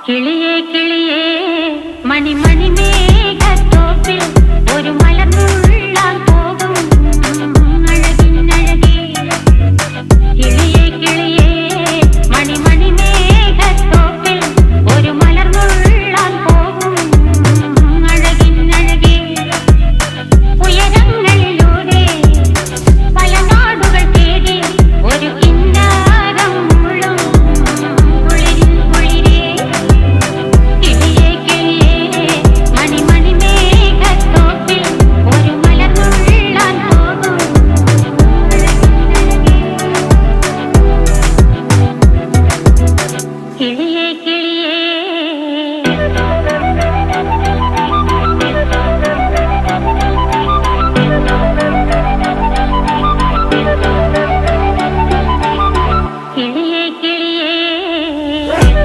കിളിയേ കിളിയേ മണിമണി മേഘത്തോപ്പിൽ ഒരു മലർന്നുള്ളാൻ പോകും അഴകിനഴകേ. കിളിയേ കിളിയേ മണിമണി മേഘത്തോപ്പിൽ ഒരു മലർന്നുള്ളാൻ പോകും അഴകിനഴകേ. ഉയരങ്ങളിലൂടെ പല നാടുകൾ തേടി ഒരു കിന്നാരം മുഴും കുളിരിൻ കുളിരേ. കിളിയേ കിളിയേ മണിമണി മേഘത്തോപ്പിൽ ഒരു മലർന്നുള്ളാൻ പോകും അഴകിനഴകേ. കിളിയേ കിളിയേ